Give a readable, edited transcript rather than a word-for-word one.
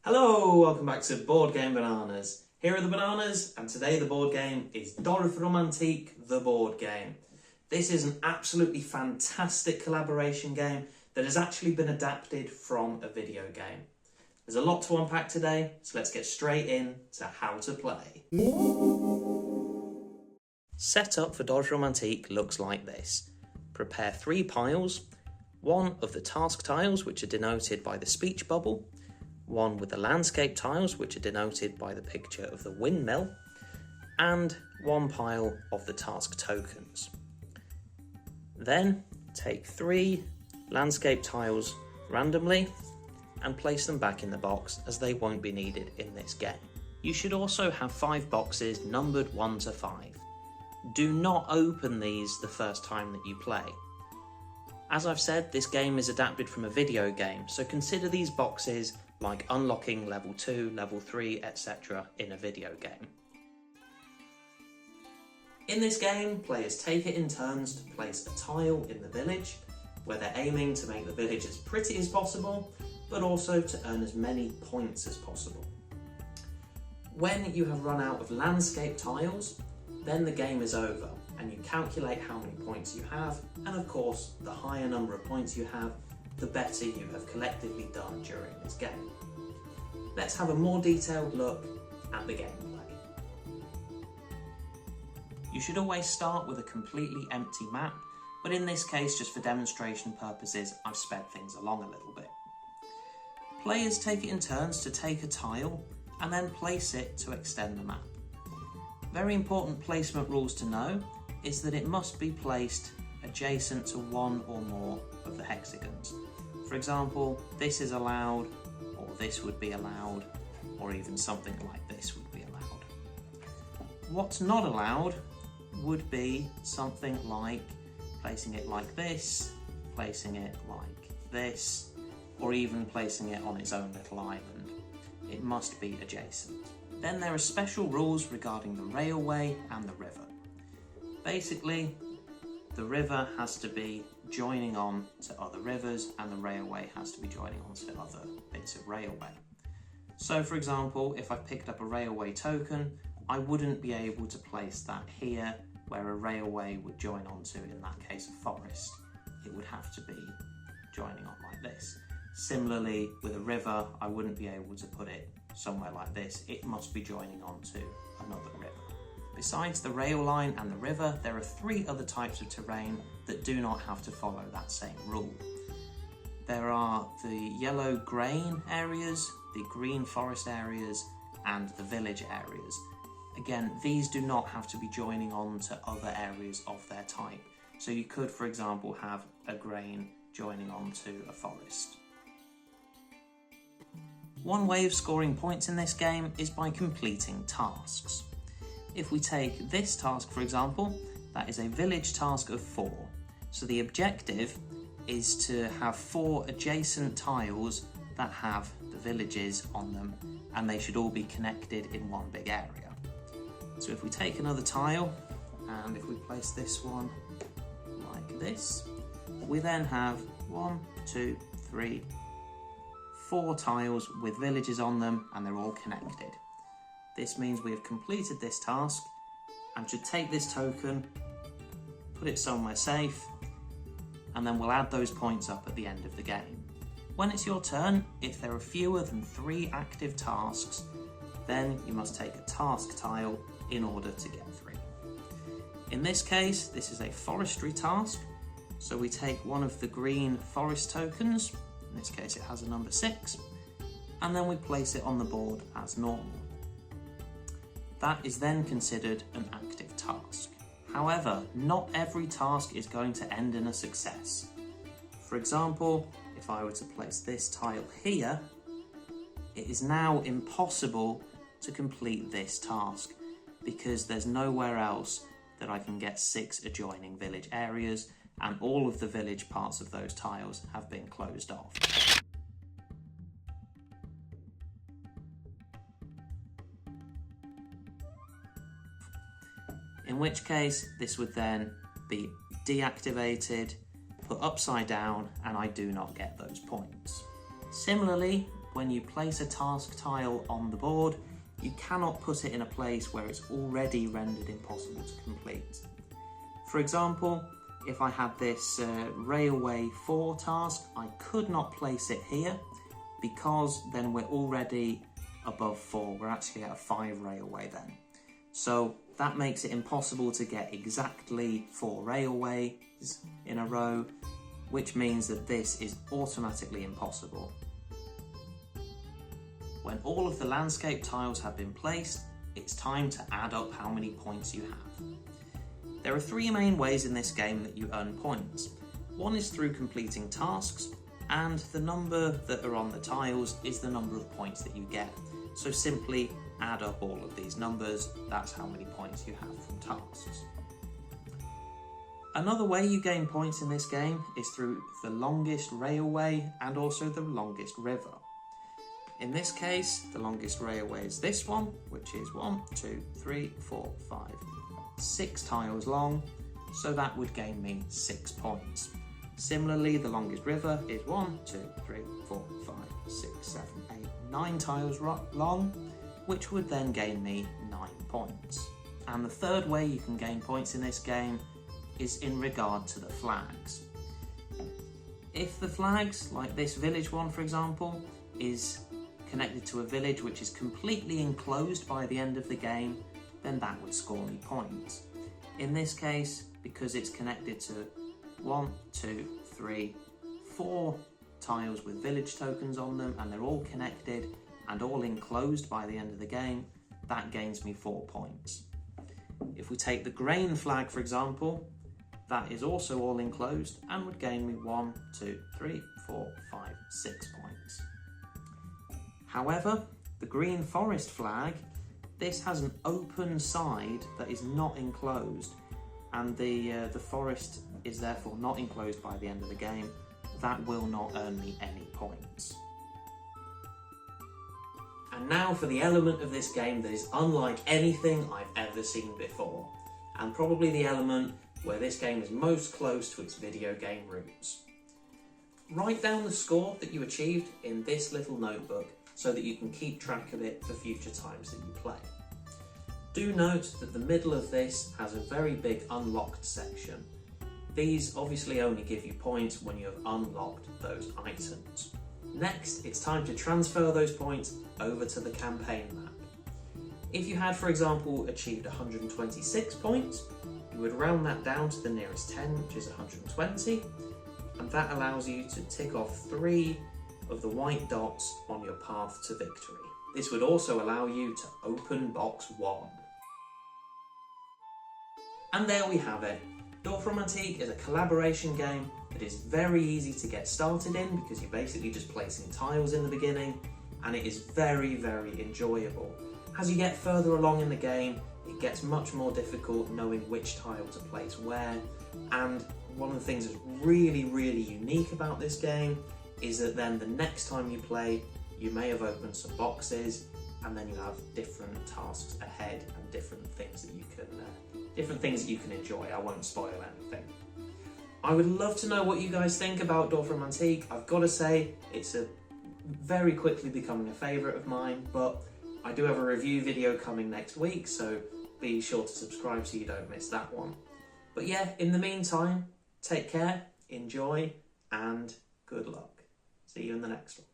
Hello, welcome back to Board Game Bananas. Here are the bananas, and today the board game is Dorf Romantik, the board game. This is an absolutely fantastic collaboration game that has actually been adapted from a video game. There's a lot to unpack today, so let's get straight in to how to play. Setup for Dorf Romantik looks like this. Prepare 3 piles, one of the task tiles, which are denoted by the speech bubble, one with the landscape tiles, which are denoted by the picture of the windmill, and one pile of the task tokens. Then take 3 landscape tiles randomly and place them back in the box, as they won't be needed in this game. You should also have 5 boxes numbered 1 to 5. Do not open these the first time that you play. As I've said, this game is adapted from a video game, so consider these boxes like unlocking level 2, level 3, etc. in a video game. In this game, players take it in turns to place a tile in the village, where they're aiming to make the village as pretty as possible, but also to earn as many points as possible. When you have run out of landscape tiles, then the game is over, and you calculate how many points you have, and of course, the higher number of points you have, the better you have collectively done during this game. Let's have a more detailed look at the gameplay. You should always start with a completely empty map, but in this case, just for demonstration purposes, I've sped things along a little bit. Players take it in turns to take a tile and then place it to extend the map. Very important placement rules to know is that it must be placed adjacent to one or more of the hexagons. For example, this is allowed, or this would be allowed, or even something like this would be allowed. What's not allowed would be something like placing it like this, placing it like this, or even placing it on its own little island. It must be adjacent. Then there are special rules regarding the railway and the river. Basically, the river has to be joining on to other rivers and the railway has to be joining on to other bits of railway. So for example, if I picked up a railway token, I wouldn't be able to place that here where a railway would join onto, in that case, a forest. It would have to be joining on like this. Similarly, with a river, I wouldn't be able to put it somewhere like this. It must be joining onto another river. Besides the rail line and the river, there are 3 other types of terrain that do not have to follow that same rule. There are the yellow grain areas, the green forest areas, and the village areas. Again, these do not have to be joining on to other areas of their type. So you could, for example, have a grain joining onto a forest. One way of scoring points in this game is by completing tasks. If we take this task, for example, that is a village task of 4. So the objective is to have 4 adjacent tiles that have the villages on them, and they should all be connected in one big area. So if we take another tile, and if we place this one like this, we then have 1, 2, 3, 4 tiles with villages on them, and they're all connected. This means we have completed this task and should take this token, put it somewhere safe, and then we'll add those points up at the end of the game. When it's your turn, if there are fewer than 3 active tasks, then you must take a task tile in order to get 3. In this case, this is a forestry task, so we take one of the green forest tokens, in this case it has a number 6, and then we place it on the board as normal. That is then considered an active task. However, not every task is going to end in a success. For example, if I were to place this tile here, it is now impossible to complete this task because there's nowhere else that I can get 6 adjoining village areas, and all of the village parts of those tiles have been closed off. In which case, this would then be deactivated, put upside down, and I do not get those points. Similarly, when you place a task tile on the board, you cannot put it in a place where it's already rendered impossible to complete. For example, if I had this Railway 4 task, I could not place it here because then we're already above 4. We're actually at a 5 railway then. So that makes it impossible to get exactly 4 railways in a row, which means that this is automatically impossible. When all of the landscape tiles have been placed, it's time to add up how many points you have. There are 3 main ways in this game that you earn points. One is through completing tasks, and the number that are on the tiles is the number of points that you get. So simply add up all of these numbers, that's how many points you have from tasks. Another way you gain points in this game is through the longest railway and also the longest river. In this case, the longest railway is this one, which is 1, 2, 3, 4, 5, 6 tiles long, so that would gain me 6 points. Similarly, the longest river is 1, 2, 3, 4, 5, 6, 7, 8, 9 tiles long, which would then gain me 9 points. And the third way you can gain points in this game is in regard to the flags. If the flags, like this village one for example, is connected to a village which is completely enclosed by the end of the game, then that would score me points. In this case, because it's connected to 1, 2, 3, 4 tiles with village tokens on them, and they're all connected and all enclosed by the end of the game, that gains me 4 points. If we take the grain flag for example, that is also all enclosed and would gain me 1, 2, 3, 4, 5, 6 points. However, the green forest flag, this has an open side that is not enclosed, and the forest is therefore not enclosed by the end of the game. That will not earn me any points. And now for the element of this game that is unlike anything I've ever seen before, and probably the element where this game is most close to its video game roots. Write down the score that you achieved in this little notebook so that you can keep track of it for future times that you play. Do note that the middle of this has a very big unlocked section. These obviously only give you points when you have unlocked those items. Next, it's time to transfer those points over to the campaign map. If you had, for example, achieved 126 points, you would round that down to the nearest 10, which is 120, and that allows you to tick off 3 of the white dots on your path to victory. This would also allow you to open box 1. And there we have it. Dorf Romantik is a collaboration game that is very easy to get started in because you're basically just placing tiles in the beginning, and it is very, very enjoyable. As you get further along in the game, it gets much more difficult knowing which tile to place where, and one of the things that's really, really unique about this game is that then the next time you play, you may have opened some boxes, and then you have different tasks ahead and different things that you can enjoy. I won't spoil anything. I would love to know what you guys think about Dorf Romantik. I've got to say, it's very quickly becoming a favourite of mine, but I do have a review video coming next week, so be sure to subscribe so you don't miss that one. But yeah, in the meantime, take care, enjoy, and good luck. See you in the next one.